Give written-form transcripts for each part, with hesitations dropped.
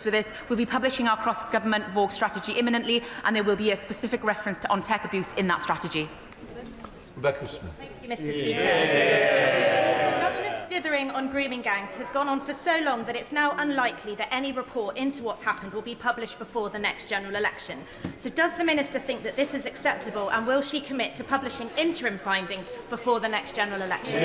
For this, we'll be publishing our cross-government Vogue strategy imminently, and there will be a specific reference to on-tech abuse in that strategy. Rebecca Smith. Thank you, Mr. Speaker. The government's dithering on grooming gangs has gone on for so long that it's now unlikely that any report into what's happened will be published before the next general election. So does the Minister think that this is acceptable, and will she commit to publishing interim findings before the next general election?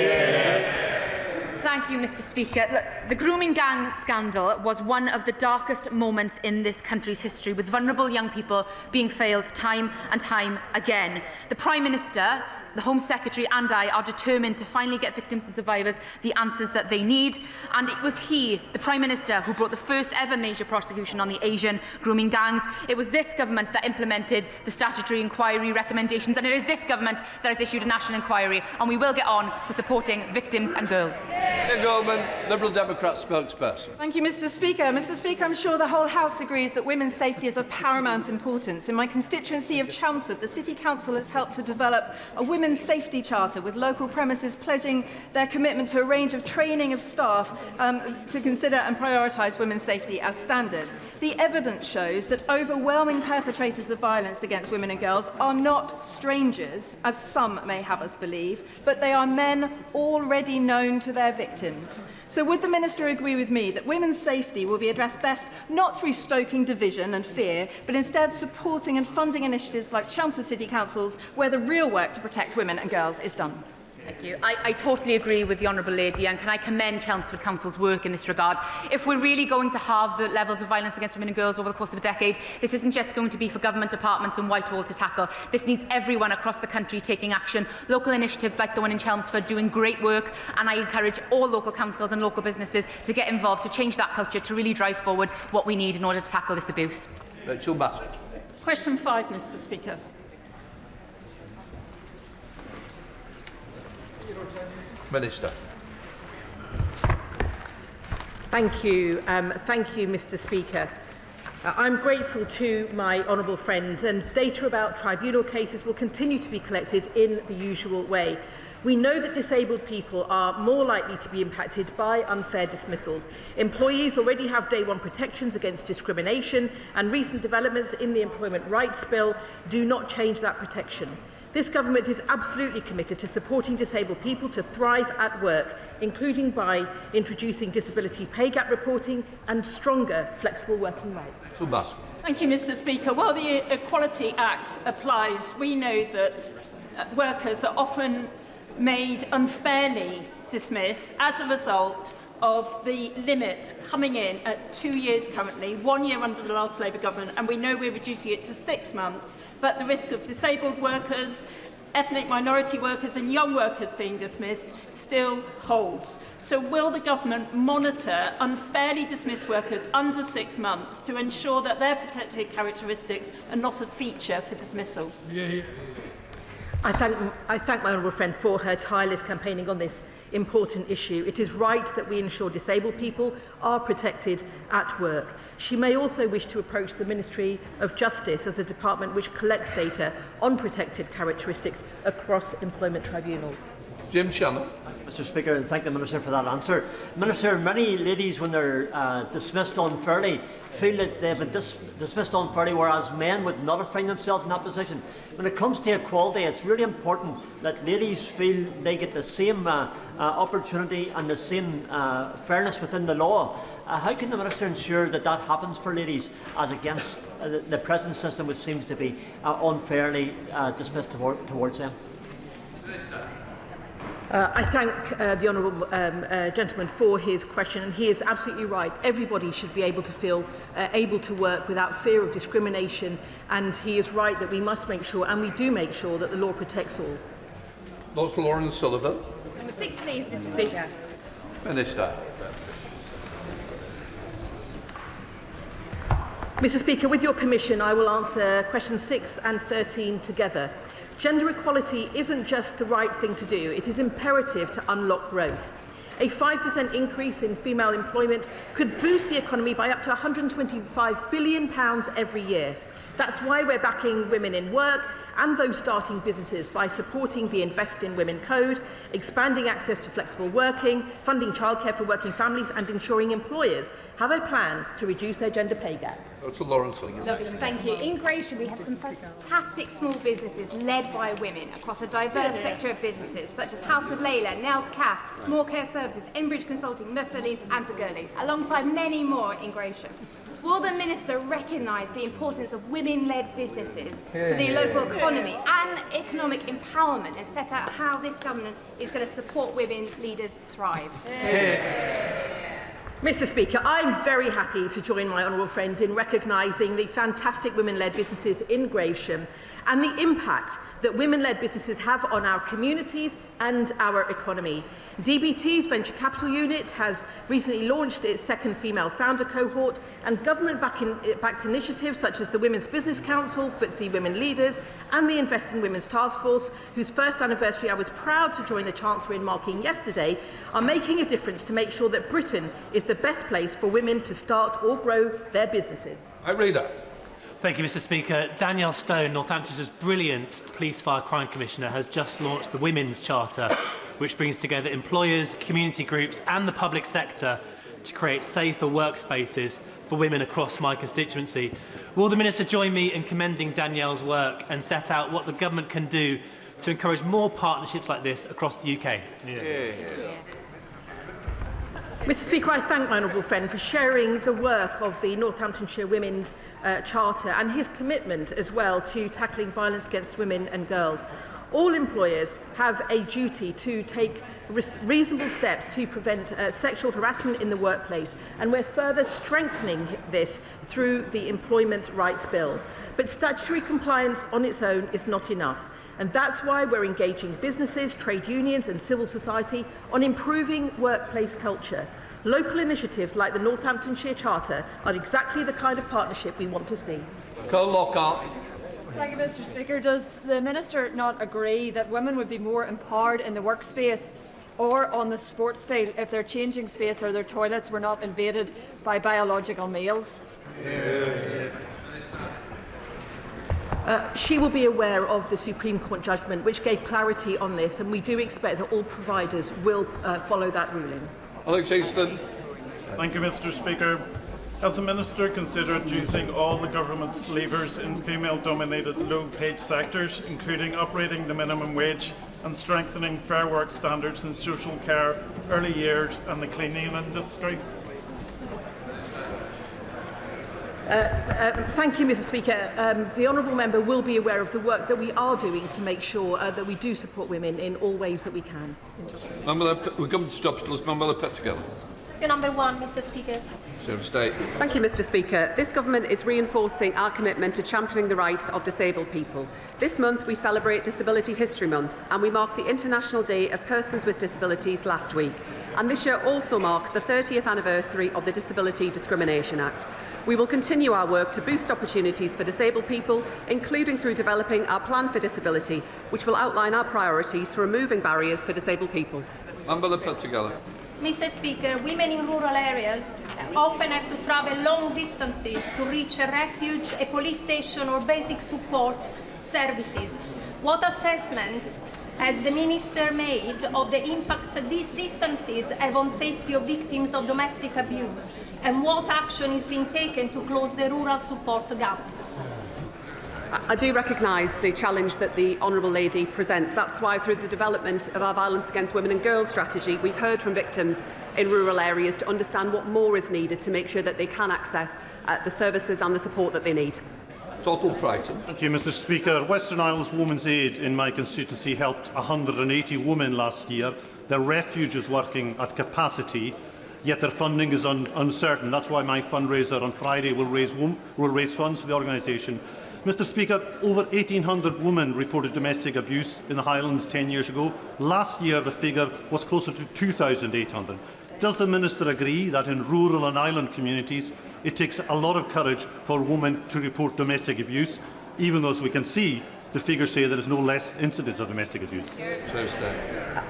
Thank you, Mr. Speaker. Look, the grooming gang scandal was one of the darkest moments in this country's history, with vulnerable young people being failed time and time again. The Prime Minister, the Home Secretary and I are determined to finally get victims and survivors the answers that they need. And it was he, the Prime Minister, who brought the first ever major prosecution on the Asian grooming gangs. It was this government that implemented the statutory inquiry recommendations, and it is this government that has issued a national inquiry. And we will get on with supporting victims and girls. Ian Goldman, Liberal Democrat spokesperson. Thank you, Mr. Speaker. Mr. Speaker, I'm sure the whole House agrees that women's safety is of paramount importance. In my constituency of Chelmsford, the City Council has helped to develop a women's safety charter, with local premises pledging their commitment to a range of training of staff to consider and prioritise women's safety as standard. The evidence shows that overwhelming perpetrators of violence against women and girls are not strangers, as some may have us believe, but they are men already known to their victims. So would the Minister agree with me that women's safety will be addressed best not through stoking division and fear, but instead supporting and funding initiatives like Chelmsford City Councils, where the real work to protect women and girls is done? Thank you. I totally agree with the Honourable Lady, and can I commend Chelmsford Council's work in this regard. If we're really going to halve the levels of violence against women and girls over the course of a decade, this isn't just going to be for government departments in Whitehall to tackle. This needs everyone across the country taking action. Local initiatives like the one in Chelmsford doing great work, and I encourage all local councils and local businesses to get involved to change that culture, to really drive forward what we need in order to tackle this abuse. Rachel Bassett. Question 5, Mr. Speaker. Minister. Thank you, Mr. Speaker. I'm grateful to my honourable friend, and data about tribunal cases will continue to be collected in the usual way. We know that disabled people are more likely to be impacted by unfair dismissals. Employees already have day one protections against discrimination, and recent developments in the Employment Rights Bill do not change that protection. This government is absolutely committed to supporting disabled people to thrive at work, including by introducing disability pay gap reporting and stronger flexible working rights. Thank you, Mr. Speaker. While the Equality Act applies, we know that workers are often made unfairly dismissed as a result of the limit coming in at 2 years currently, 1 year under the last Labour government, and we know we're reducing it to 6 months, but the risk of disabled workers, ethnic minority workers and young workers being dismissed still holds. So will the government monitor unfairly dismissed workers under 6 months to ensure that their protected characteristics are not a feature for dismissal? I thank my honourable friend for her tireless campaigning on this important issue. It is right that we ensure disabled people are protected at work. She may also wish to approach the Ministry of Justice as the department which collects data on protected characteristics across employment tribunals. Jim Shannon. Thank you, Mr. Speaker, and thank the Minister for that answer. Minister, many ladies, when they're dismissed unfairly, feel that they've been dismissed unfairly, whereas men would not have found themselves in that position. When it comes to equality, it's really important that ladies feel they get the same opportunity and the same fairness within the law. How can the Minister ensure that that happens for ladies, as against the present system, which seems to be unfairly dismissed towards them? I thank the honourable gentleman for his question, and he is absolutely right. Everybody should be able to feel able to work without fear of discrimination, and he is right that we must make sure, and we do make sure, that the law protects all. Dr. Lauren Sullivan. Number 6, please, Mr. Speaker. Minister. Mr. Speaker, with your permission, I will answer questions 6 and 13 together. Gender equality isn't just the right thing to do, it is imperative to unlock growth. A 5% increase in female employment could boost the economy by up to £125 billion every year. That's why we're backing women in work and those starting businesses by supporting the Invest in Women Code, expanding access to flexible working, funding childcare for working families and ensuring employers have a plan to reduce their gender pay gap. Thank you. In Gravesham, we have some fantastic small businesses led by women across a diverse sector of businesses, such as House of Layla, Nels Caff, More Care Services, Enbridge Consulting, Mussolini's and Pagurli's, alongside many more in Gravesham. Will the Minister recognise the importance of women-led businesses to the local economy and economic empowerment and set out how this government is going to support women leaders thrive? Mr. Speaker, I'm very happy to join my honourable friend in recognising the fantastic women-led businesses in Gravesham and the impact that women-led businesses have on our communities and our economy. DBT's Venture Capital Unit has recently launched its second female founder cohort, and government-backed initiatives such as the Women's Business Council, FTSE Women Leaders and the Invest in Women's Task Force, whose first anniversary I was proud to join the Chancellor in marking yesterday, are making a difference to make sure that Britain is the best place for women to start or grow their businesses. Thank you, Mr. Speaker. Danielle Stone, Northamptonshire brilliant Police Fire Crime Commissioner, has just launched the Women's Charter, which brings together employers, community groups and the public sector to create safer workspaces for women across my constituency. Will the Minister join me in commending Danielle's work and set out what the government can do to encourage more partnerships like this across the UK? Mr. Speaker, I thank my honourable friend for sharing the work of the Northamptonshire Women's Charter and his commitment as well to tackling violence against women and girls. All employers have a duty to take reasonable steps to prevent sexual harassment in the workplace, and we're further strengthening this through the Employment Rights Bill. But statutory compliance on its own is not enough, and that's why we're engaging businesses, trade unions and civil society on improving workplace culture. Local initiatives like the Northamptonshire Charter are exactly the kind of partnership we want to see. Thank you, Mr. Speaker. Does the Minister not agree that women would be more empowered in the workspace or on the sports field if their changing space or their toilets were not invaded by biological males? She will be aware of the Supreme Court judgment which gave clarity on this, and we do expect that all providers will follow that ruling. Alex Easton. Thank you, Mr. Speaker. Has the Minister considered using all the government's levers in female-dominated low-paid sectors, including uprating the minimum wage and strengthening fair work standards in social care, early years and the cleaning industry? Thank you, Mr. Speaker. The honourable member will be aware of the work that we are doing to make sure that we do support women in all ways that we can. We're going to stop it. Member Pettigal. Number one, Mr. Speaker. Thank you, Mr. Speaker. This government is reinforcing our commitment to championing the rights of disabled people. This month we celebrate Disability History Month, and we marked the International Day of Persons with Disabilities last week. And this year also marks the 30th anniversary of the Disability Discrimination Act. We will continue our work to boost opportunities for disabled people, including through developing our plan for disability, which will outline our priorities for removing barriers for disabled people. Mr. Speaker, women in rural areas often have to travel long distances to reach a refuge, a police station or basic support services. What assessment has the Minister made of the impact these distances have on safety of victims of domestic abuse, and what action is being taken to close the rural support gap? I do recognise the challenge that the Honourable Lady presents. That's why, through the development of our Violence Against Women and Girls strategy, we've heard from victims in rural areas to understand what more is needed to make sure that they can access the services and the support that they need. Thank you, Mr. Speaker. Western Isles Women's Aid in my constituency helped 180 women last year. Their refuge is working at capacity, yet their funding is uncertain. That's why my fundraiser on Friday will raise funds for the organisation. Mr. Speaker, over 1,800 women reported domestic abuse in the Highlands 10 years ago. Last year, the figure was closer to 2,800. Does the Minister agree that in rural and island communities, it takes a lot of courage for women to report domestic abuse, even though, as we can see, the figures say there is no less incidence of domestic abuse.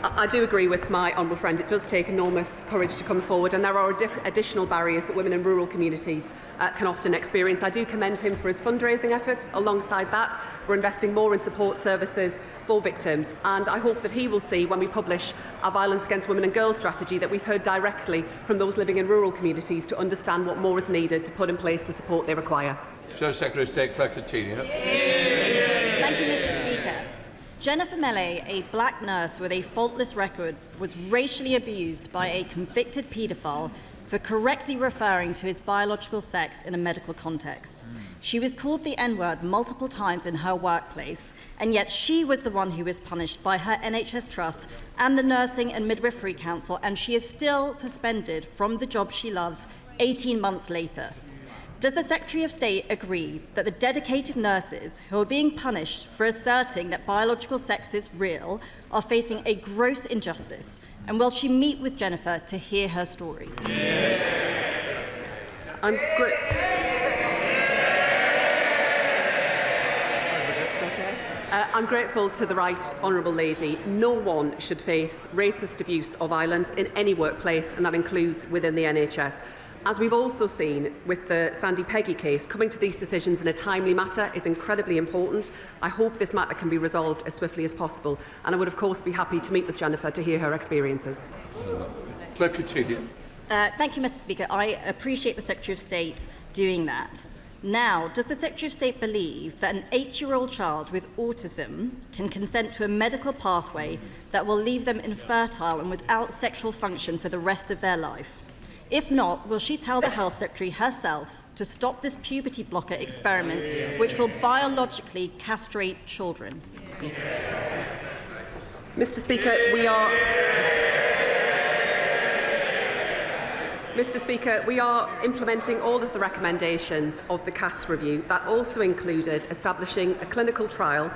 I do agree with my honourable friend. It does take enormous courage to come forward, and there are additional barriers that women in rural communities can often experience. I do commend him for his fundraising efforts. Alongside that, we're investing more in support services for victims, and I hope that he will see, when we publish our Violence Against Women and Girls strategy, that we've heard directly from those living in rural communities to understand what more is needed to put in place the support they require. Secretary of State Claire Coutinho. Thank you, Mr. Speaker. Jennifer Melley, a black nurse with a faultless record, was racially abused by a convicted paedophile for correctly referring to his biological sex in a medical context. She was called the N-word multiple times in her workplace, and yet she was the one who was punished by her NHS Trust and the Nursing and Midwifery Council, and she is still suspended from the job she loves 18 months later. Does the Secretary of State agree that the dedicated nurses who are being punished for asserting that biological sex is real are facing a gross injustice? And will she meet with Jennifer to hear her story? I'm grateful to the right honourable lady. No one should face racist abuse or violence in any workplace, and that includes within the NHS. As we've also seen with the Sandy Peggy case, coming to these decisions in a timely manner is incredibly important. I hope this matter can be resolved as swiftly as possible, and I would of course be happy to meet with Jennifer to hear her experiences. Claire Coutinho. Thank you, Mr. Speaker. I appreciate the Secretary of State doing that. Now, does the Secretary of State believe that an 8-year-old child with autism can consent to a medical pathway that will leave them infertile and without sexual function for the rest of their life? If not, will she tell the Health Secretary herself to stop this puberty blocker experiment, which will biologically castrate children? Mr. Speaker, we are implementing all of the recommendations of the CAS review. That also included establishing a clinical trial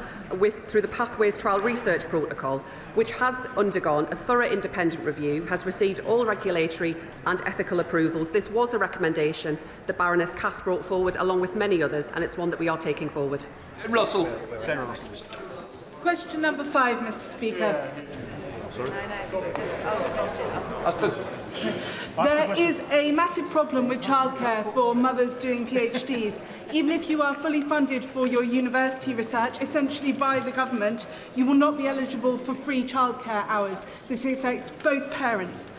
through the Pathways Trial Research Protocol, which has undergone a thorough independent review, has received all regulatory and ethical approvals. This was a recommendation that Baroness Cass brought forward, along with many others, and it's one that we are taking forward. Russell. Question number 5, Mr. Speaker. There is a massive problem with childcare for mothers doing PhDs. Even if you are fully funded for your university research, essentially by the government, you will not be eligible for free childcare hours. This affects both parents.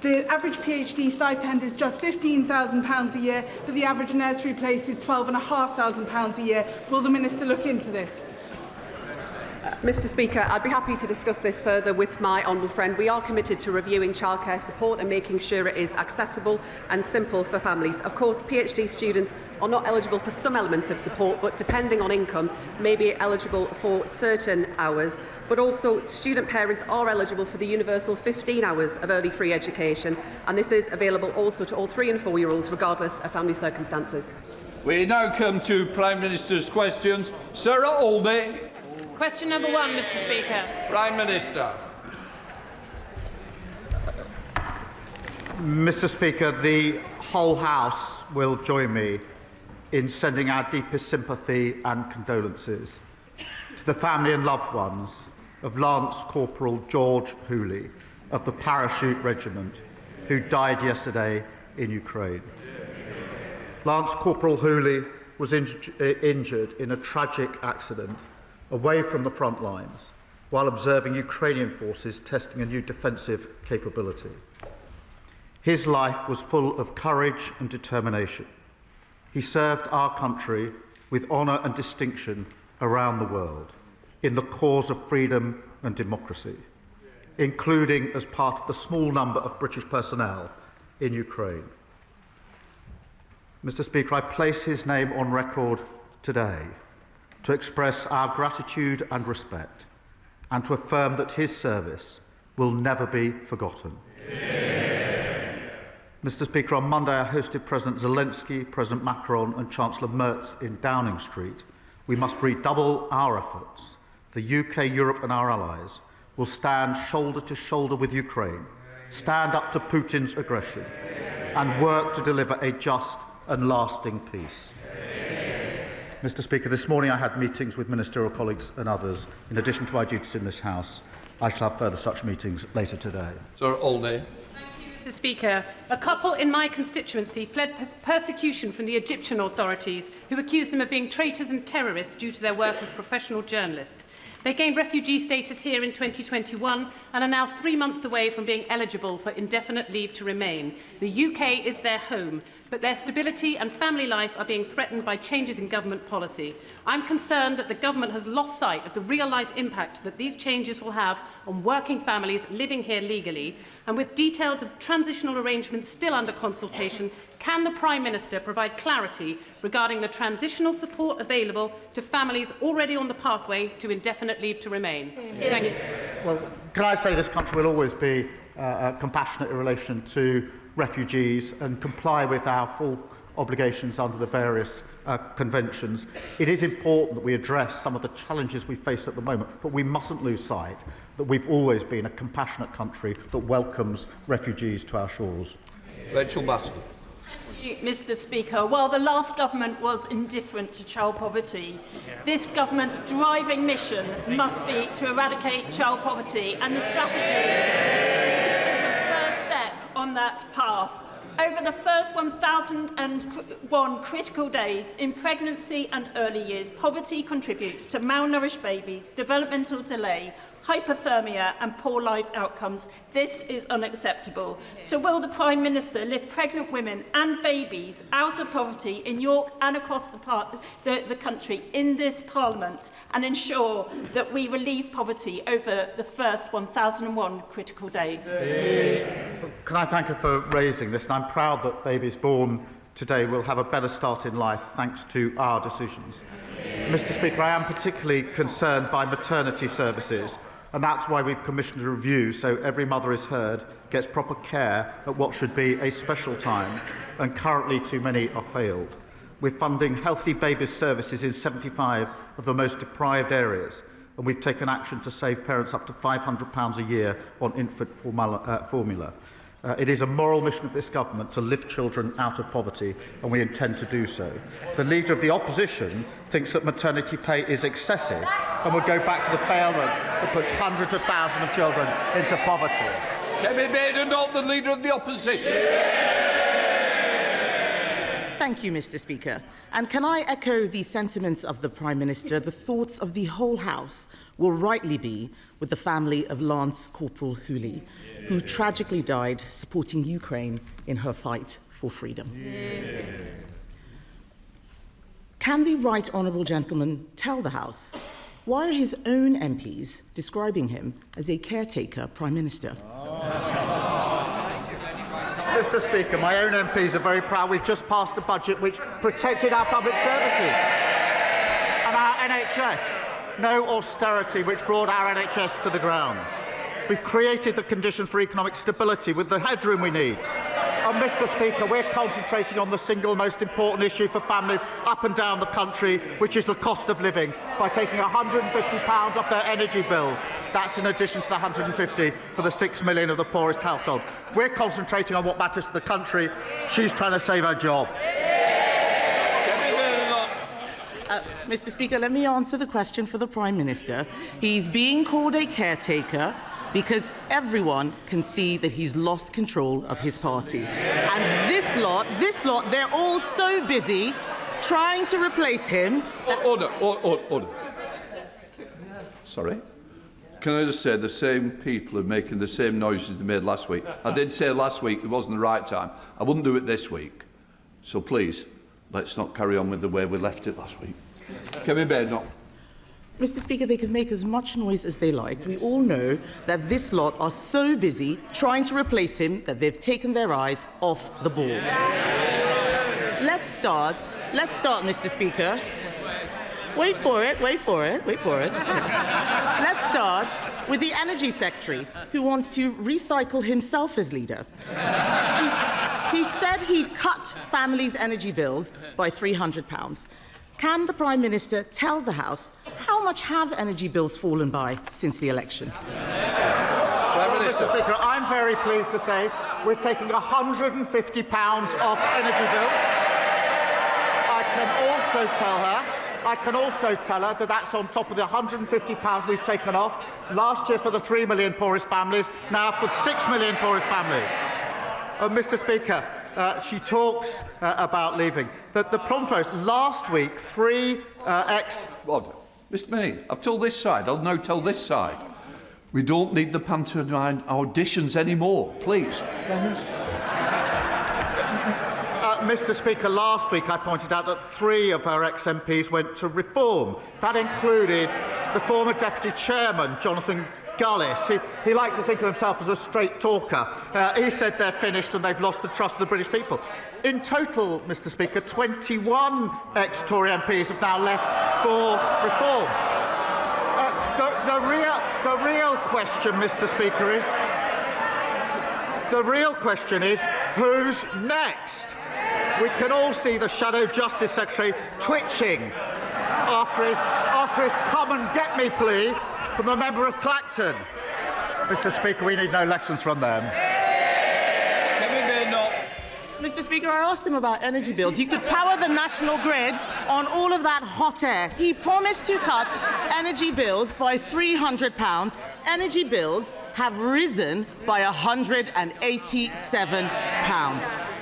The average PhD stipend is just £15,000 a year, but the average nursery place is £12,500 a year. Will the Minister look into this? Mr. Speaker, I'd be happy to discuss this further with my honourable friend. We are committed to reviewing childcare support and making sure it is accessible and simple for families. Of course, PhD students are not eligible for some elements of support, but depending on income, may be eligible for certain hours. But also, student parents are eligible for the universal 15 hours of early free education, and this is available also to all 3- and 4-year-olds, regardless of family circumstances. We now come to Prime Minister's questions. Sarah Aldey. Question number 1, Mr. Speaker. Prime Minister. Mr. Speaker, the whole House will join me in sending our deepest sympathy and condolences to the family and loved ones of Lance Corporal George Hooley of the Parachute Regiment, who died yesterday in Ukraine. Lance Corporal Hooley was injured in a tragic accident away from the front lines while observing Ukrainian forces testing a new defensive capability. His life was full of courage and determination. He served our country with honour and distinction around the world in the cause of freedom and democracy, including as part of the small number of British personnel in Ukraine. Mr. Speaker, I place his name on record today to express our gratitude and respect, and to affirm that his service will never be forgotten. Mr. Speaker, on Monday I hosted President Zelensky, President Macron and Chancellor Merz in Downing Street. We must redouble our efforts. The UK, Europe and our allies will stand shoulder to shoulder with Ukraine, stand up to Putin's aggression and work to deliver a just and lasting peace. Mr Speaker, this morning I had meetings with ministerial colleagues and others. In addition to my duties in this House, I shall have further such meetings later today. Sir Alday. Mr. Speaker, a couple in my constituency fled persecution from the Egyptian authorities, who accused them of being traitors and terrorists due to their work as professional journalists. They gained refugee status here in 2021 and are now 3 months away from being eligible for indefinite leave to remain. The UK is their home, but their stability and family life are being threatened by changes in government policy. I'm concerned that the government has lost sight of the real-life impact that these changes will have on working families living here legally, and with details of transitional arrangements still under consultation, can the Prime Minister provide clarity regarding the transitional support available to families already on the pathway to indefinite leave to remain? Thank you. Well, can I say this country will always be compassionate in relation to refugees and comply with our full obligations under the various conventions. It is important that we address some of the challenges we face at the moment, but we mustn't lose sight that we've always been a compassionate country that welcomes refugees to our shores. Rachel Maskell. Mr. Speaker, while the last government was indifferent to child poverty, this government's driving mission must be to eradicate child poverty, and the strategy is a first step on that path. Over the first 1,001 critical days in pregnancy and early years, poverty contributes to malnourished babies, developmental delay, hypothermia and poor life outcomes. This is unacceptable. So will the Prime Minister lift pregnant women and babies out of poverty in York and across the country in this Parliament and ensure that we relieve poverty over the first 1,001 critical days? Can I thank her for raising this? And I'm proud that babies born today will have a better start in life thanks to our decisions. Mr Speaker, I am particularly concerned by maternity services, and that's why we've commissioned a review so every mother is heard, gets proper care at what should be a special time, and currently too many are failed. We're funding healthy babies services in 75 of the most deprived areas, and we've taken action to save parents up to £500 a year on infant formula. It is a moral mission of this government to lift children out of poverty, and we intend to do so. The Leader of the Opposition thinks that maternity pay is excessive and would go back to the failment that puts hundreds of thousands of children into poverty. Kevin Badenoch, the Leader of the Opposition. Thank you, Mr Speaker. And can I echo the sentiments of the Prime Minister? The thoughts of the whole House will rightly be with the family of Lance Corporal Hooley, who tragically died supporting Ukraine in her fight for freedom. Can the Right Honourable Gentleman tell the House why are his own MPs describing him as a caretaker Prime Minister? Mr Speaker, my own MPs are very proud. We've just passed a budget which protected our public services and our NHS. No austerity which brought our NHS to the ground. We've created the conditions for economic stability with the headroom we need. And Mr Speaker, we're concentrating on the single most important issue for families up and down the country, which is the cost of living, by taking £150 off their energy bills. That's in addition to the £150 for the 6 million of the poorest household. We're concentrating on what matters to the country. She's trying to save her job. Mr Speaker, let me answer the question for the Prime Minister. He's being called a caretaker because everyone can see that he's lost control of his party. And this lot, they're all so busy trying to replace him. Order. Sorry? Can I just say the same people are making the same noises they made last week. I did say last week it wasn't the right time. I wouldn't do it this week. So please, let's not carry on with the way we left it last week. Kevin Badenoch. Mr Speaker, they can make as much noise as they like. We all know that this lot are so busy trying to replace him that they've taken their eyes off the ball. Let's start, Mr Speaker. Wait for it. Let's start with the Energy Secretary, who wants to recycle himself as leader. He said he'd cut families' energy bills by £300. Can the Prime Minister tell the House how much have energy bills fallen by since the election? Well, Mr Speaker, I'm very pleased to say we're taking £150 off energy bills. I can also tell her I can also tell her that that's on top of the £150 we've taken off last year for the 3 million poorest families, now for 6 million poorest families. Mr. Speaker, she talks about leaving. The problem for us, last week, Mr. May, I've told this side. I'll now tell this side. We don't need the pantomime auditions anymore, please. Mr. Speaker, last week I pointed out that 3 of her ex-MPs went to reform. That included the former Deputy Chairman, Jonathan Gullis. He liked to think of himself as a straight talker. He said they're finished and they've lost the trust of the British people. In total, Mr. Speaker, 21 ex-Tory MPs have now left for reform. The real question, Mr. Speaker, is who's next? We can all see the Shadow Justice Secretary twitching after his come and get me plea from the member of Clacton. Mr. Speaker, we need no lessons from them. Mr. Speaker, I asked him about energy bills. He could power the national grid on all of that hot air. He promised to cut energy bills by £300. Energy bills have risen by £187.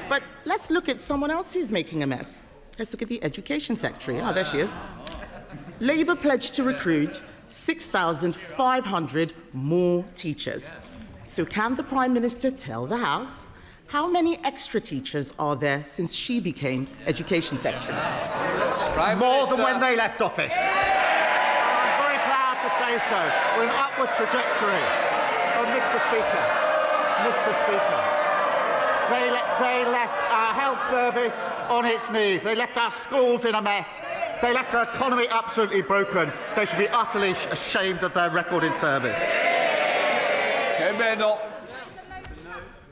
But let's look at someone else who's making a mess. Let's look at the Education Secretary. Oh, there she is. Labour pledged to recruit 6,500 more teachers. So can the Prime Minister tell the House how many extra teachers are there since she became Education Secretary? More than when they left office. I'm very proud to say so. We're in an upward trajectory. Mr. Speaker, they left our health service on its knees. They left our schools in a mess. They left our economy absolutely broken. They should be utterly ashamed of their record in service.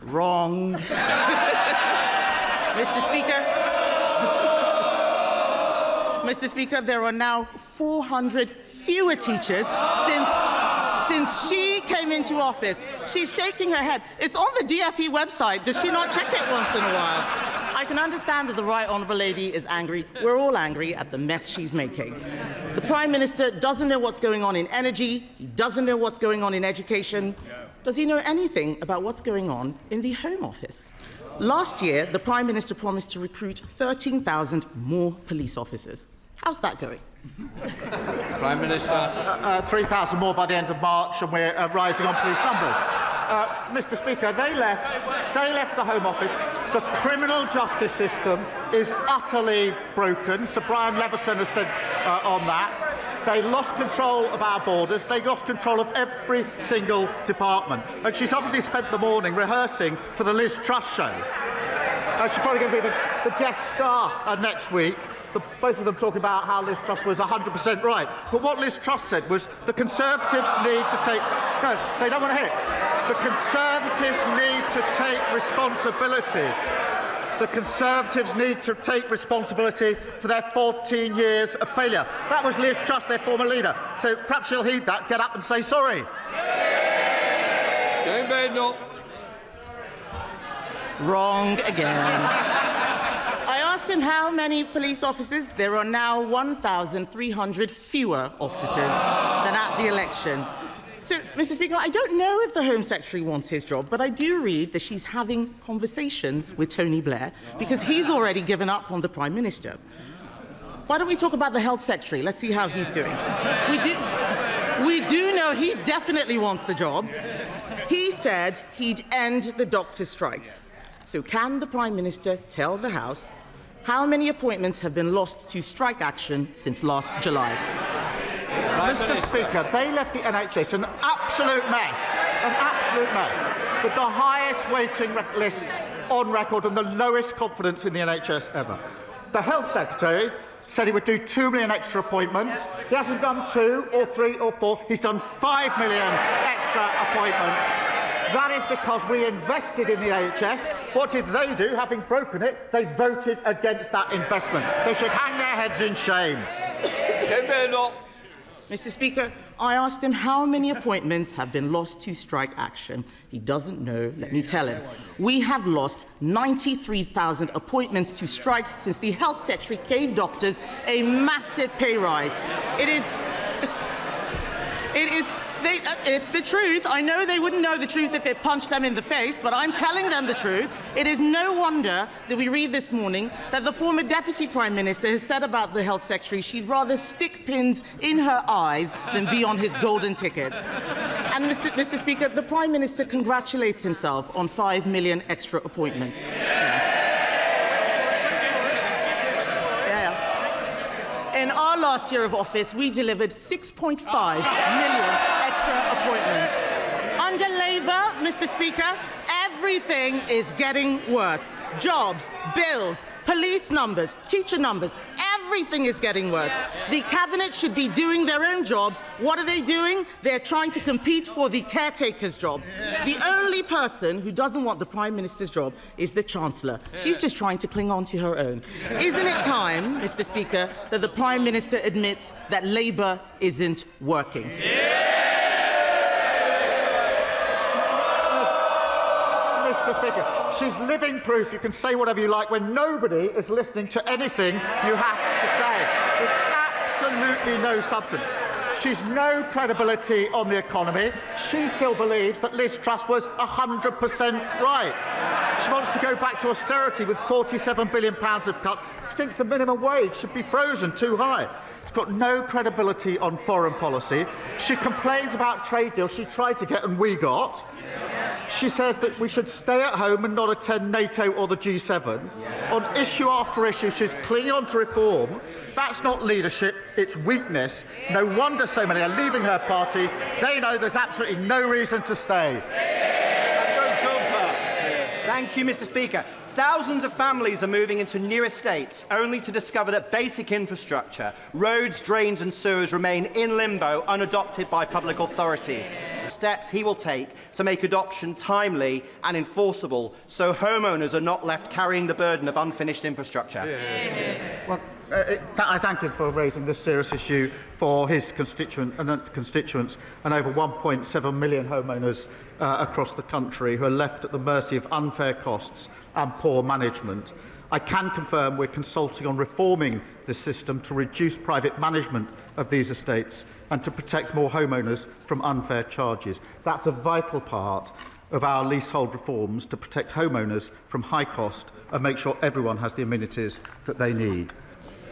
Wrong. Mr. Speaker, there are now 400 fewer teachers since she came into office. She's shaking her head. It's on the DFE website. Does she not check it once in a while? I can understand that the Right Honourable Lady is angry. We're all angry at the mess she's making. The Prime Minister doesn't know what's going on in energy. He doesn't know what's going on in education. Does he know anything about what's going on in the Home Office? Last year, the Prime Minister promised to recruit 13,000 more police officers. How's that going? Prime Minister. 3,000 more by the end of March, and we're rising on police numbers. Mr. Speaker, they left the Home Office. The criminal justice system is utterly broken. Sir Brian Leveson has said on that. They lost control of our borders. They lost control of every single department. And she's obviously spent the morning rehearsing for the Liz Truss show. She's probably going to be the guest star next week. Both of them talking about how Liz Truss was 100% right. But what Liz Truss said was the Conservatives need to take... No, they don't want to hear it. The Conservatives need to take responsibility. The Conservatives need to take responsibility for their 14 years of failure. That was Liz Truss, their former leader. So perhaps she'll heed that, get up and say sorry. Wrong again. I asked him how many police officers. There are now 1,300 fewer officers than at the election. So, Mr. Speaker, I don't know if the Home Secretary wants his job, but I do read that she's having conversations with Tony Blair because he's already given up on the Prime Minister. Why don't we talk about the Health Secretary? Let's see how he's doing. We do know he definitely wants the job. He said he'd end the doctor strikes. So can the Prime Minister tell the House how many appointments have been lost to strike action since last July? Mr. Speaker, they left the NHS an absolute mess, with the highest waiting lists on record and the lowest confidence in the NHS ever. The Health Secretary said he would do 2 million extra appointments. He hasn't done 2 or 3 or 4. He's done 5 million extra appointments. That is because we invested in the NHS. What did they do? Having broken it, they voted against that investment. They should hang their heads in shame. Mr. Speaker, I asked him how many appointments have been lost to strike action. He doesn't know. Let me tell him. We have lost 93,000 appointments to strikes since the Health Secretary gave doctors a massive pay rise. It's the truth. I know they wouldn't know the truth if it punched them in the face, but I'm telling them the truth. It is no wonder that we read this morning that the former Deputy Prime Minister has said about the Health Secretary she'd rather stick pins in her eyes than be on his golden ticket. And, Mr. Speaker, the Prime Minister congratulates himself on 5 million extra appointments. In our last year of office, we delivered 6.5 million extra appointments. Under Labour, Mr. Speaker, everything is getting worse. Jobs, bills, police numbers, teacher numbers, everything is getting worse. The Cabinet should be doing their own jobs. What are they doing? They're trying to compete for the caretaker's job. The only person who doesn't want the Prime Minister's job is the Chancellor. She's just trying to cling on to her own. Isn't it time, Mr. Speaker, that the Prime Minister admits that Labour isn't working? Mr. Speaker, she's living proof you can say whatever you like when nobody is listening to anything you have to say. There's absolutely no substance. She's no credibility on the economy. She still believes that Liz Truss was 100% right. She wants to go back to austerity with £47 billion of cuts. She thinks the minimum wage should be frozen too high. She's got no credibility on foreign policy. She complains about trade deals she tried to get and we got. She says that we should stay at home and not attend NATO or the G7. On issue after issue, she's clinging on to reform. That's not leadership, it's weakness. No wonder so many are leaving her party. They know there's absolutely no reason to stay. Thank you, Mr. Speaker. Thousands of families are moving into new estates only to discover that basic infrastructure, roads, drains and sewers remain in limbo, unadopted by public authorities. Steps he will take to make adoption timely and enforceable so homeowners are not left carrying the burden of unfinished infrastructure. Well, I thank him for raising this serious issue for his constituents and over 1.7 million homeowners across the country who are left at the mercy of unfair costs and poor management. I can confirm we're consulting on reforming the system to reduce private management of these estates and to protect more homeowners from unfair charges. That's a vital part of our leasehold reforms to protect homeowners from high cost and make sure everyone has the amenities that they need.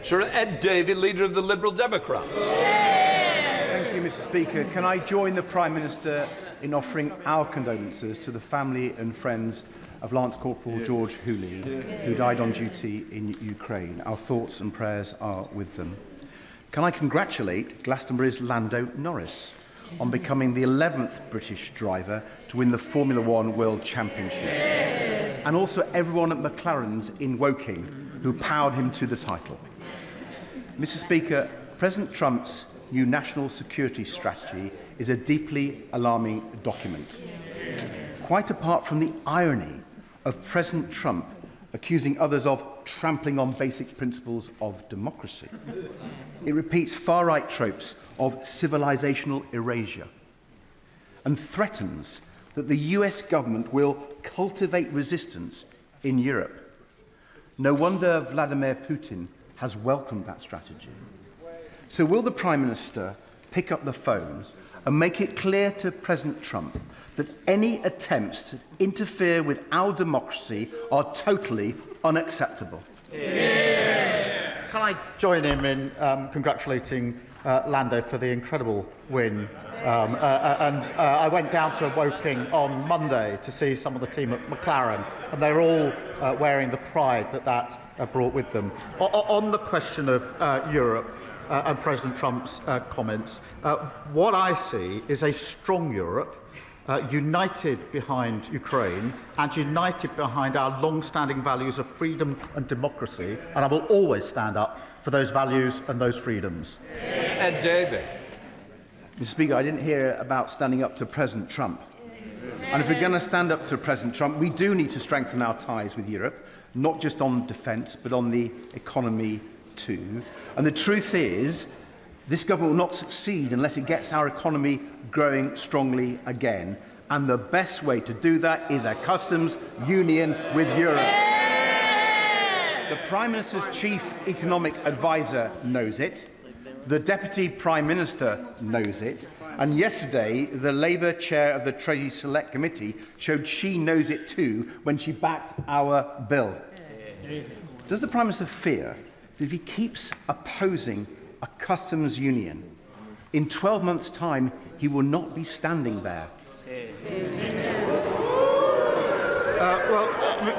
Sir Ed Davey, Leader of the Liberal Democrats. Thank you, Mr. Speaker. Can I join the Prime Minister in offering our condolences to the family and friends of Lance Corporal George Hooley, who died on duty in Ukraine? Our thoughts and prayers are with them. Can I congratulate Glastonbury's Lando Norris on becoming the 11th British driver to win the Formula One World Championship, and also everyone at McLaren's in Woking who powered him to the title. Mr. Speaker, President Trump's new national security strategy is a deeply alarming document. Quite apart from the irony of President Trump accusing others of trampling on basic principles of democracy, it repeats far-right tropes of civilizational erasure and threatens that the US government will cultivate resistance in Europe. No wonder Vladimir Putin has welcomed that strategy. So will the Prime Minister pick up the phone and make it clear to President Trump that any attempts to interfere with our democracy are totally unacceptable? Can I join him in congratulating Lando for the incredible win? I went down to Woking on Monday to see some of the team at McLaren, and they're all wearing the pride that brought with them. On the question of Europe and President Trump's comments, what I see is a strong Europe, united behind Ukraine and united behind our long-standing values of freedom and democracy, and I will always stand up for those values and those freedoms. Ed Davey. Mr. Speaker, I didn't hear about standing up to President Trump. And if we're going to stand up to President Trump, we do need to strengthen our ties with Europe, not just on defence, but on the economy too. And the truth is, This government will not succeed unless it gets our economy growing strongly again. And the best way to do that is a customs union with Europe. The Prime Minister's chief economic advisor knows it. The Deputy Prime Minister knows it. And yesterday, the Labour chair of the Treasury Select Committee showed she knows it too when she backed our bill. Does the Prime Minister fear that if he keeps opposing a customs union, in 12 months' time, he will not be standing there?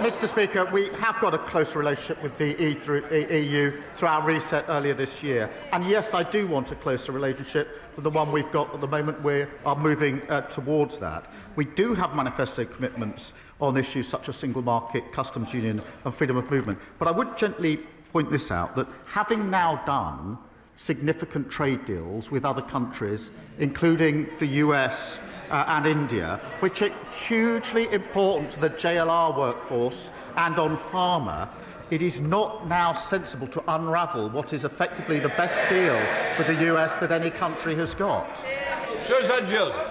Mr. Speaker, we have got a close relationship with the EU through our reset earlier this year. And yes, I do want a closer relationship than the one we've got at the moment. We are moving towards that. We do have manifesto commitments on issues such as single market, customs union and freedom of movement. But I would gently point this out, that having now done significant trade deals with other countries, including the US and India, which are hugely important to the JLR workforce and on pharma, it is not now sensible to unravel what is effectively the best deal with the US that any country has got. Susan Joseph.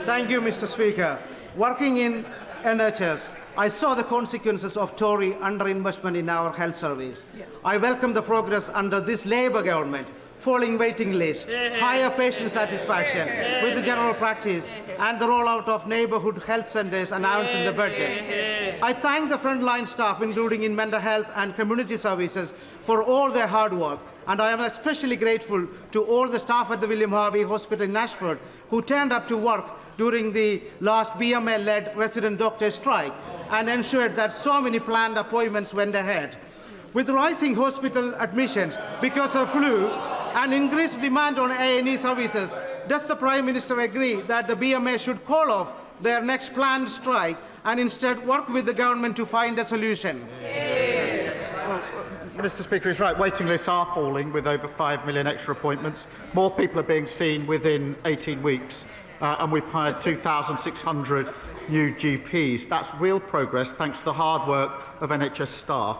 Thank you, Mr. Speaker. Working in NHS, I saw the consequences of Tory underinvestment in our health service. I welcome the progress under this Labour government, falling waiting lists, higher patient satisfaction with the general practice, and the rollout of neighbourhood health centres announced in the budget. I thank the frontline staff, including in mental health and community services, for all their hard work, and I am especially grateful to all the staff at the William Harvey Hospital in Ashford who turned up to work during the last BMA-led resident doctor strike and ensured that so many planned appointments went ahead. With rising hospital admissions because of flu and increased demand on A&E services, does the Prime Minister agree that the BMA should call off their next planned strike and instead work with the government to find a solution? Well, Mr. Speaker is right. Waiting lists are falling with over 5 million extra appointments. More people are being seen within 18 weeks. And we've hired 2,600 new GPs. That's real progress thanks to the hard work of NHS staff,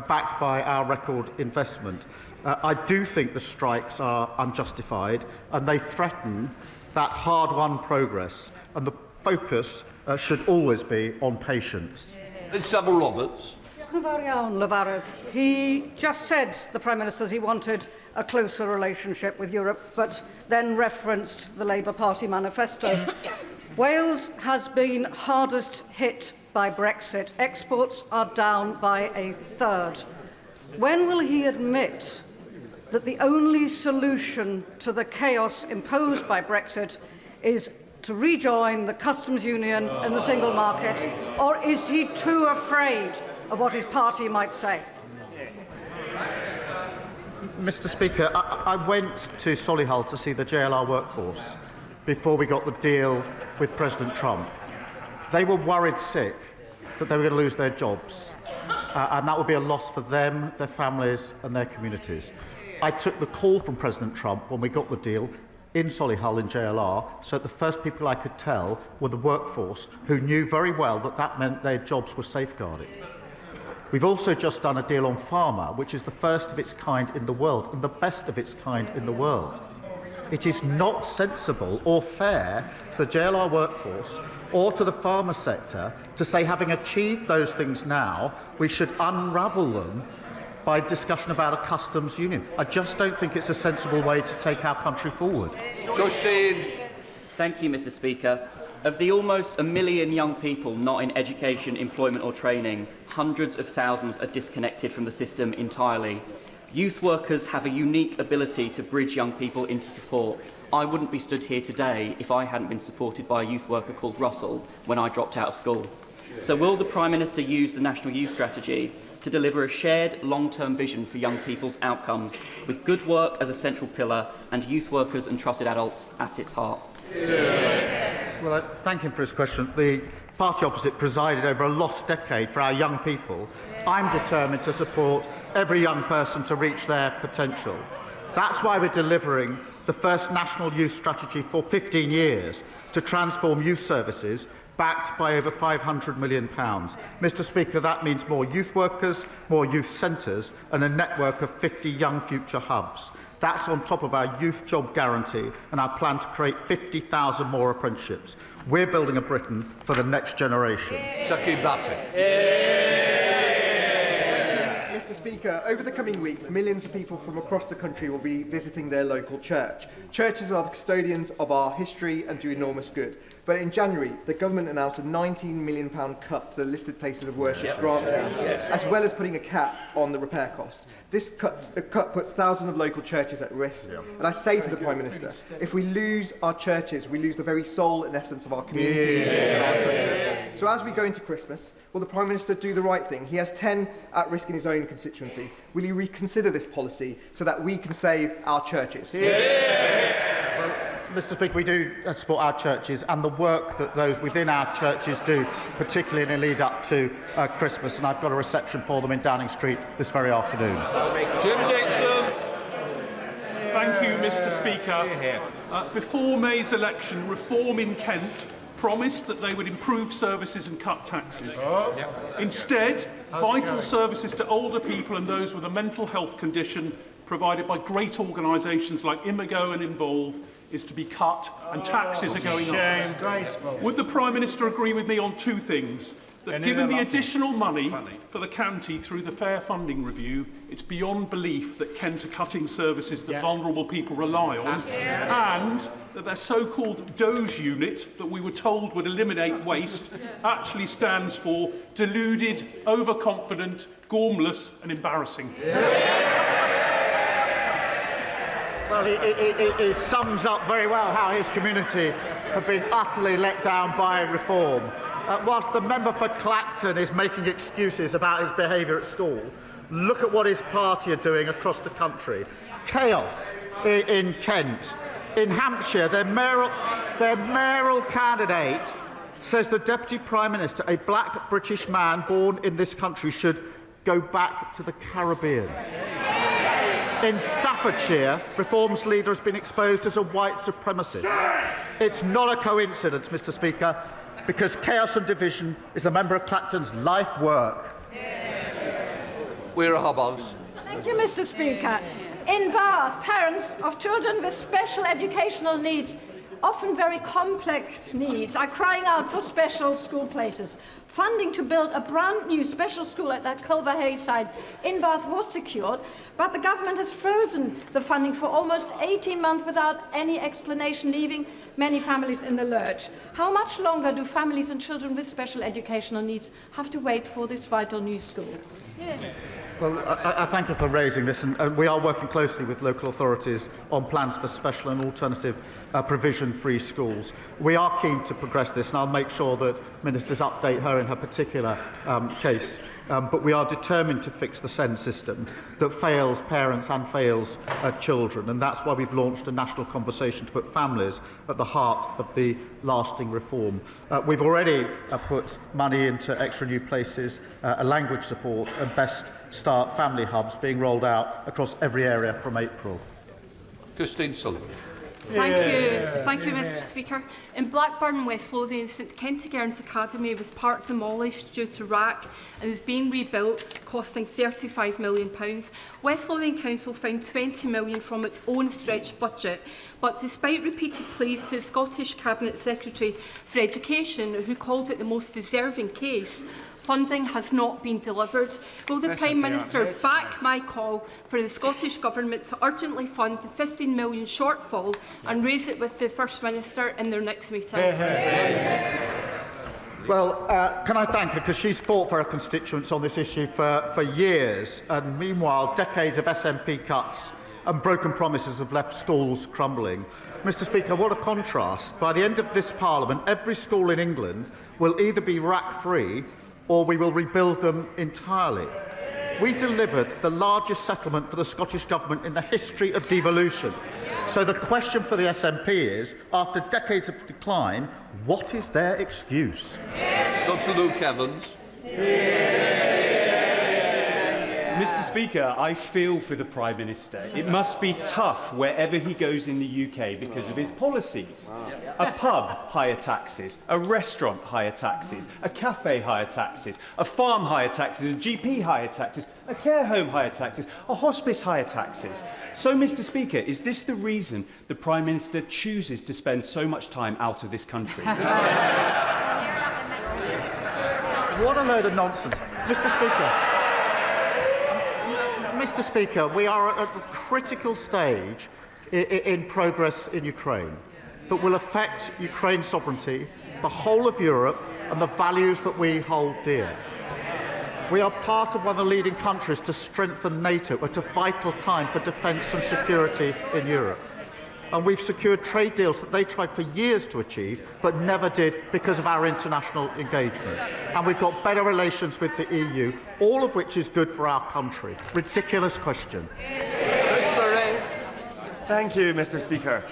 backed by our record investment. I do think the strikes are unjustified and they threaten that hard-won progress, and the focus should always be on patients. Ms Savile Roberts. He just said, the Prime Minister, that he wanted a closer relationship with Europe, but then referenced the Labour Party manifesto. Wales has been hardest hit by Brexit. Exports are down by a third. When will he admit that the only solution to the chaos imposed by Brexit is to rejoin the customs union and the single market, or is he too afraid of what his party might say? Mr. Speaker, I went to Solihull to see the JLR workforce before we got the deal with President Trump. They were worried sick that they were going to lose their jobs, and that would be a loss for them, their families and their communities. I took the call from President Trump when we got the deal in Solihull in JLR, so the first people I could tell were the workforce, who knew very well that that meant their jobs were safeguarded. We've also just done a deal on pharma, which is the first of its kind in the world and the best of its kind in the world. It is not sensible or fair to the JLR workforce or to the pharma sector to say, having achieved those things now, we should unravel them by discussion about a customs union. I just don't think it's a sensible way to take our country forward. Justine. Thank you, Mr. Speaker. Of the almost 1 million young people not in education, employment or training, hundreds of thousands are disconnected from the system entirely. Youth workers have a unique ability to bridge young people into support. I wouldn't be stood here today if I hadn't been supported by a youth worker called Russell when I dropped out of school. So will the Prime Minister use the National Youth Strategy to deliver a shared long-term vision for young people's outcomes, with good work as a central pillar and youth workers and trusted adults at its heart? Well, I thank him for his question. The party opposite presided over a lost decade for our young people. I'm determined to support every young person to reach their potential. That's why we're delivering the first national youth strategy for 15 years to transform youth services, backed by over £500 million. Mr Speaker, that means more youth workers, more youth centres and a network of 50 young future hubs. That's on top of our youth job guarantee and our plan to create 50,000 more apprenticeships. We're building a Britain for the next generation. Mr Speaker, over the coming weeks, millions of people from across the country will be visiting their local church. Churches are the custodians of our history and do enormous good. But in January, the government announced a £19 million cut to the listed places of worship grant account, as well as putting a cap on the repair costs. This cut puts thousands of local churches at risk. And I say to the Prime Minister, if we lose our churches, we lose the very soul and essence of our communities and our country. So as we go into Christmas, will the Prime Minister do the right thing? He has 10 at risk in his own constituency. Will he reconsider this policy so that we can save our churches? Well, Mr Speaker, we do support our churches and the work that those within our churches do, particularly in the lead up to Christmas, and I've got a reception for them in Downing Street this very afternoon. Jim Dixon. Thank you, Mr Speaker. Before May's election, Reform in Kent promised that they would improve services and cut taxes. Instead, vital services to older people and those with a mental health condition provided by great organisations like Imago and Involve is to be cut and taxes are going up. Would the Prime Minister agree with me on two things? That given the additional money for the county through the Fair Funding Review, it's beyond belief that Kent are cutting services that vulnerable people rely on, and that their so-called Doge unit that we were told would eliminate waste actually stands for deluded, overconfident, gormless and embarrassing. Well, it sums up very well how his community have been utterly let down by Reform. Whilst the member for Clacton is making excuses about his behaviour at school, look at what his party are doing across the country. Chaos in Kent. In Hampshire, their mayoral candidate says the Deputy Prime Minister, a black British man born in this country, should go back to the Caribbean. In Staffordshire, Reform's leader has been exposed as a white supremacist. It's not a coincidence, Mr Speaker, because chaos and division is a member of Clacton's life work. We're a hobos. Thank you, Mr Speaker. In Bath, parents of children with special educational needs, often very complex needs, are crying out for special school places. Funding to build a brand new special school at that Culver Hayside in Bath was secured, but the government has frozen the funding for almost 18 months without any explanation, leaving many families in the lurch. How much longer do families and children with special educational needs have to wait for this vital new school? Well, I thank you for raising this, and we are working closely with local authorities on plans for special and alternative provision-free schools. We are keen to progress this, and I'll make sure that ministers update her in her particular case. But we are determined to fix the SEND system that fails parents and fails children, and that's why we've launched a national conversation to put families at the heart of the lasting reform. We've already put money into extra new places, a language support and Best Start family hubs being rolled out across every area from April. Christine Sullivan. Thank you, Mr Speaker. In Blackburn, West Lothian, St Kentigern's Academy was part demolished due to rack and is being rebuilt, costing £35 million. West Lothian Council found £20 million from its own stretched budget, but despite repeated pleas to the Scottish Cabinet Secretary for Education, who called it the most deserving case, funding has not been delivered. Will the Prime Minister back my call for the Scottish Government to urgently fund the £15 million shortfall and raise it with the First Minister in their next meeting? Well, can I thank her, because she's fought for her constituents on this issue for years, and meanwhile decades of SNP cuts and broken promises have left schools crumbling. Mr Speaker, what a contrast. By the end of this Parliament, every school in England will either be rack-free or we will rebuild them entirely. We delivered the largest settlement for the Scottish Government in the history of devolution. So the question for the SNP is, after decades of decline, what is their excuse? Dr Luke Evans. Mr. Speaker, I feel for the Prime Minister. It must be tough wherever he goes in the UK because of his policies. A pub, higher taxes. A restaurant, higher taxes. A cafe, higher taxes. A farm, higher taxes. A GP, higher taxes. A care home, higher taxes. A hospice, higher taxes. So, Mr. Speaker, is this the reason the Prime Minister chooses to spend so much time out of this country? What a load of nonsense. Mr. Speaker, we are at a critical stage in progress in Ukraine that will affect Ukraine's sovereignty, the whole of Europe, and the values that we hold dear. We are part of one of the leading countries to strengthen NATO at a vital time for defence and security in Europe. And we've secured trade deals that they tried for years to achieve, but never did because of our international engagement. And we've got better relations with the EU, all of which is good for our country. Ridiculous question. Thank you, Mr. Speaker.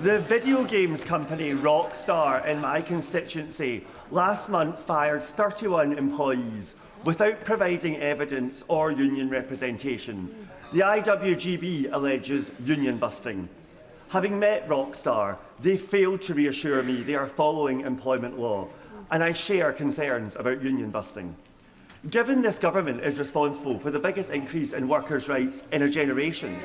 The video games company Rockstar in my constituency last month fired 31 employees without providing evidence or union representation. The IWGB alleges union busting. Having met Rockstar, they failed to reassure me they are following employment law, and I share concerns about union busting. Given this government is responsible for the biggest increase in workers' rights in a generation,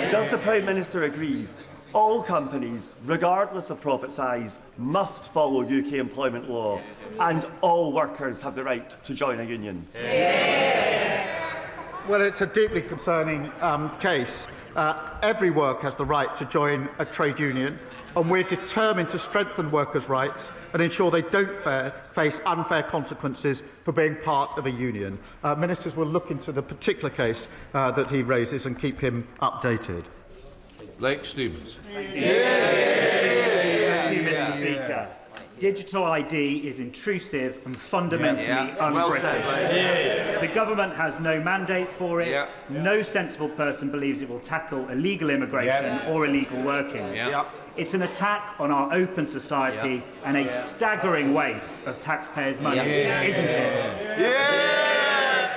does the Prime Minister agree all companies, regardless of profit size, must follow UK employment law, and all workers have the right to join a union? Well, it's a deeply concerning case. Every worker has the right to join a trade union, and we're determined to strengthen workers' rights and ensure they don't face unfair consequences for being part of a union. Ministers will look into the particular case that he raises and keep him updated. Blake Stevens. Thank you, Mr. Speaker. Digital ID is intrusive and fundamentally un-British. The government has no mandate for it. No sensible person believes it will tackle illegal immigration or illegal working. It's an attack on our open society and a staggering waste of taxpayers' money, isn't it?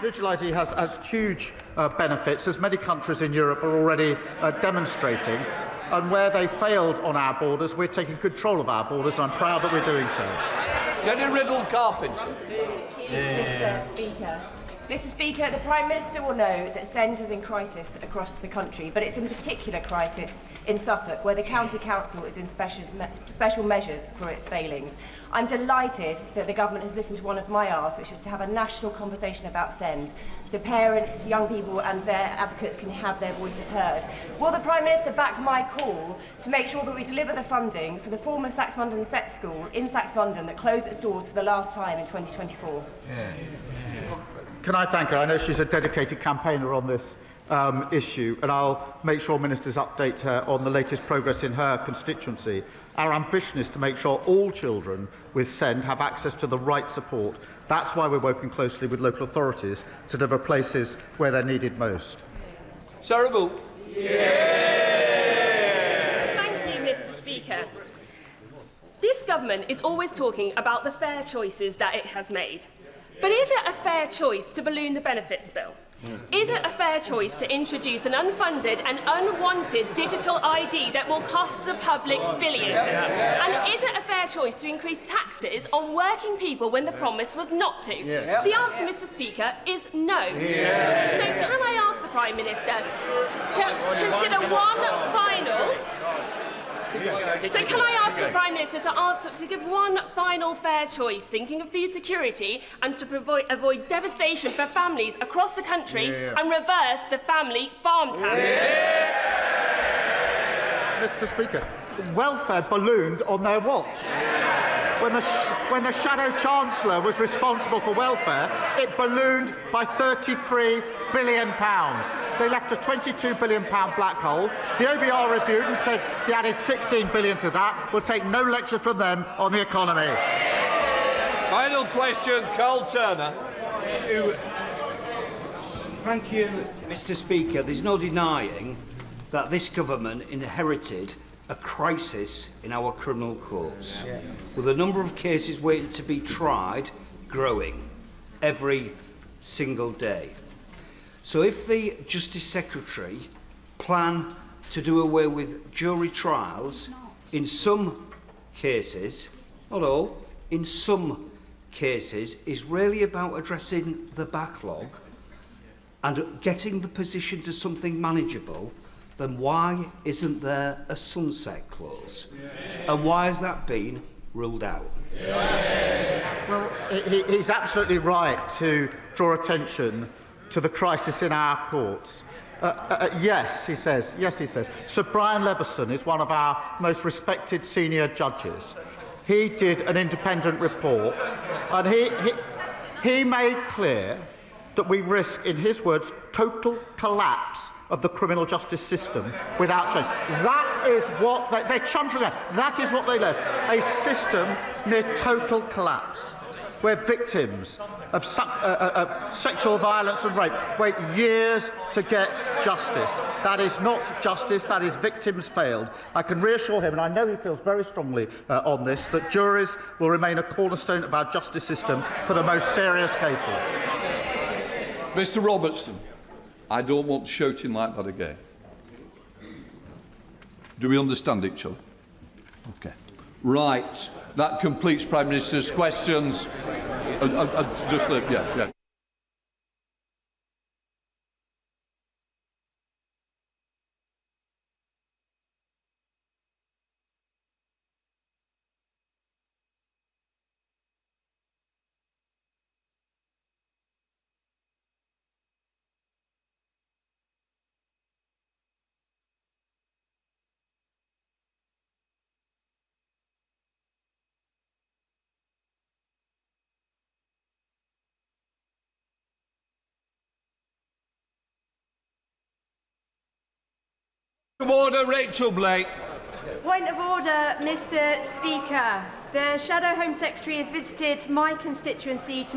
Digital ID has huge benefits, as many countries in Europe are already demonstrating. And where they failed on our borders, we're taking control of our borders, and I'm proud that we're doing so. Jenny Riddle-Carpenter. Mr. Speaker. Mr. Speaker, the Prime Minister will know that SEND is in crisis across the country, but it's in particular crisis in Suffolk, where the County Council is in special measures for its failings. I'm delighted that the government has listened to one of my asks, which is to have a national conversation about SEND, so parents, young people and their advocates can have their voices heard. Will the Prime Minister back my call to make sure that we deliver the funding for the former Saxmundham Sex School in Saxmundham that closed its doors for the last time in 2024? Can I thank her? I know she's a dedicated campaigner on this issue, and I'll make sure ministers update her on the latest progress in her constituency. Our ambition is to make sure all children with SEND have access to the right support. That's why we're working closely with local authorities to deliver places where they're needed most. Sarah Bull. Thank you, Mr. Speaker. This government is always talking about the fair choices that it has made. But is it a fair choice to balloon the benefits bill? Is it a fair choice to introduce an unfunded and unwanted digital ID that will cost the public billions? And is it a fair choice to increase taxes on working people when the promise was not to? The answer, Mr. Speaker, is no. So can I ask the Prime Minister to consider one final... So can I ask the Prime Minister to give one final fair choice, thinking of food security and to avoid devastation for families across the country and reverse the family farm tax? Mr. Speaker, welfare ballooned on their watch. When the Shadow Chancellor was responsible for welfare, it ballooned by £33 billion. They left a £22 billion black hole. The OBR reviewed and said they added £16 billion to that. We'll take no lecture from them on the economy. Final question, Carl Turner. Thank you, Mr. Speaker. There's no denying that this government inherited a crisis in our criminal courts, with the number of cases waiting to be tried growing every single day. So if the Justice Secretary plan to do away with jury trials in some cases, not all, in some cases, is really about addressing the backlog and getting the position to something manageable, then why isn't there a sunset clause? And why has that been ruled out? Well, he's absolutely right to draw attention to the crisis in our courts. Yes, he says. Sir Brian Leveson is one of our most respected senior judges. He did an independent report, and he made clear that we risk, in his words, total collapse of the criminal justice system without change. That is what they're chuntering at. That is what they left. A system near total collapse, where victims of sexual violence and rape wait years to get justice. That is not justice, that is victims failed. I can reassure him, and I know he feels very strongly on this, that juries will remain a cornerstone of our justice system for the most serious cases. Mr Robertson, I don't want shouting like that again. Do we understand each other? Okay. Right. That completes Prime Minister's questions. Yeah. Point of order, Rachel Blake. Point of order, Mr. Speaker. The Shadow Home Secretary has visited my constituency to